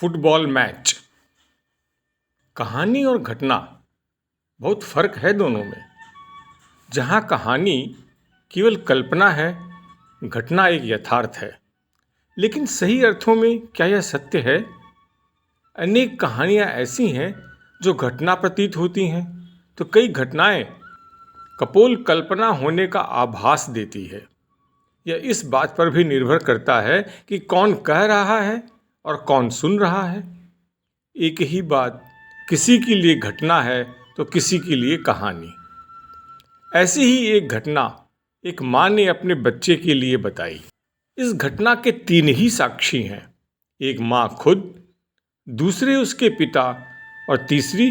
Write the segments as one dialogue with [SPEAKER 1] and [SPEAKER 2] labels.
[SPEAKER 1] Football match. कहानी और घटना बहुत फर्क है दोनों में। जहाँ कहानी केवल कल्पना है, घटना एक यथार्थ है। लेकिन सही अर्थों में क्या यह सत्य है? अनेक कहानियाँ ऐसी हैं जो घटना प्रतीत होती हैं, तो कई घटनाएं कपोल कल्पना होने का आभास देती है। यह इस बात पर भी निर्भर करता है कि कौन कह रहा है और कौन सुन रहा है। एक ही बात किसी के लिए घटना है तो किसी के लिए कहानी। ऐसी ही एक घटना एक माँ ने अपने बच्चे के लिए बताई। इस घटना के तीन ही साक्षी हैं, एक माँ खुद, दूसरे उसके पिता और तीसरी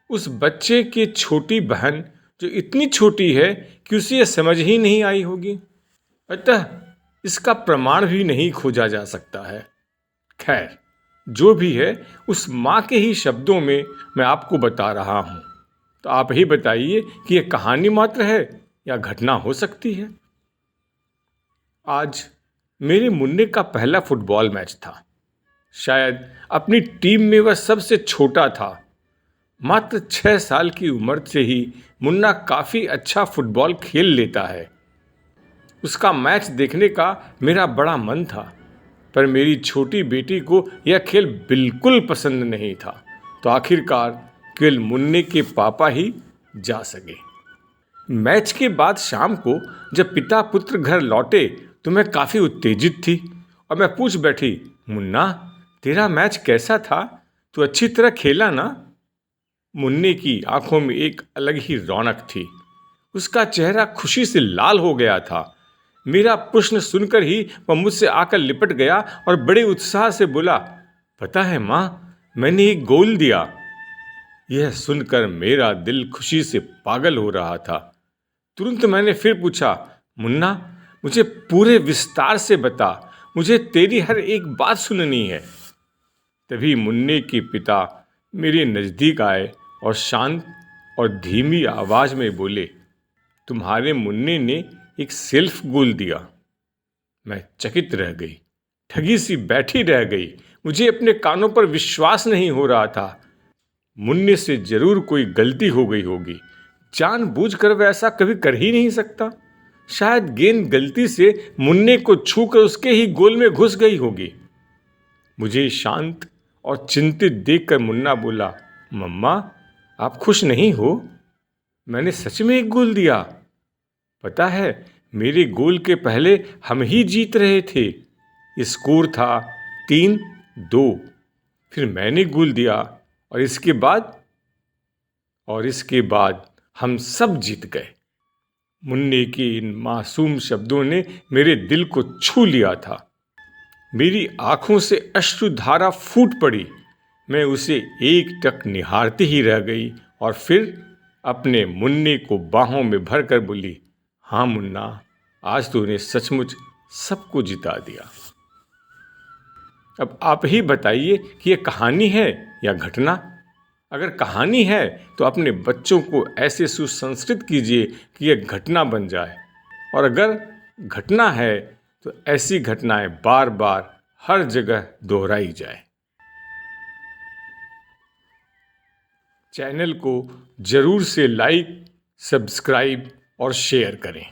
[SPEAKER 1] उस बच्चे की छोटी बहन जो इतनी छोटी है कि उसे यह समझ ही नहीं आई होगी। अतः इसका प्रमाण भी नहीं खोजा जा सकता है। खैर, जो भी है उस माँ के ही शब्दों में मैं आपको बता रहा हूँ। तो आप ही बताइए कि यह कहानी मात्र है या घटना हो सकती है। आज मेरे मुन्ने का पहला फुटबॉल मैच था। शायद अपनी टीम में वह सबसे छोटा था। मात्र 6 साल की उम्र से ही मुन्ना काफ़ी अच्छा फुटबॉल खेल लेता है। उसका मैच देखने का मेरा बड़ा मन था, पर मेरी छोटी बेटी को यह खेल बिल्कुल पसंद नहीं था। तो आखिरकार केवल मुन्ने के पापा ही जा सके। मैच के बाद शाम को जब पिता पुत्र घर लौटे तो मैं काफ़ी उत्तेजित थी और मैं पूछ बैठी, मुन्ना, तेरा मैच कैसा था? तू अच्छी तरह खेला ना? मुन्ने की आंखों में एक अलग ही रौनक थी। उसका चेहरा खुशी से लाल हो गया था। मेरा प्रश्न सुनकर ही वह मुझसे आकर लिपट गया और बड़े उत्साह से बोला, पता है माँ, मैंने एक गोल दिया। यह सुनकर मेरा दिल खुशी से पागल हो रहा था। तुरंत मैंने फिर पूछा, मुन्ना, मुझे पूरे विस्तार से बता, मुझे तेरी हर एक बात सुननी है। तभी मुन्ने के पिता मेरे नज़दीक आए और शांत और धीमी आवाज़ में बोले, तुम्हारे मुन्ने ने एक सेल्फ गोल दिया। मैं चकित रह गई, ठगी सी बैठी रह गई। मुझे अपने कानों पर विश्वास नहीं हो रहा था। मुन्ने से जरूर कोई गलती हो गई होगी। जानबूझकर वह ऐसा कभी कर ही नहीं सकता। शायद गेंद गलती से मुन्ने को छूकर उसके ही गोल में घुस गई होगी। मुझे शांत और चिंतित देखकर मुन्ना बोला, मम्मा, आप खुश नहीं हो? मैंने सच में एक गोल दिया। पता है, मेरे गोल के पहले हम ही जीत रहे थे। स्कोर था 3-2। फिर मैंने गोल दिया और इसके बाद हम सब जीत गए। मुन्ने के इन मासूम शब्दों ने मेरे दिल को छू लिया था। मेरी आंखों से अश्रुधारा फूट पड़ी। मैं उसे एकटक निहारती ही रह गई और फिर अपने मुन्ने को बाहों में भरकर बोली, हाँ मुन्ना, आज तूने सचमुच सबको जिता दिया। अब आप ही बताइए कि यह कहानी है या घटना? अगर कहानी है तो अपने बच्चों को ऐसे सुसंस्कृत कीजिए कि यह घटना बन जाए, और अगर घटना है तो ऐसी घटनाएं बार बार हर जगह दोहराई जाए। चैनल को जरूर से लाइक, सब्सक्राइब और शेयर करें।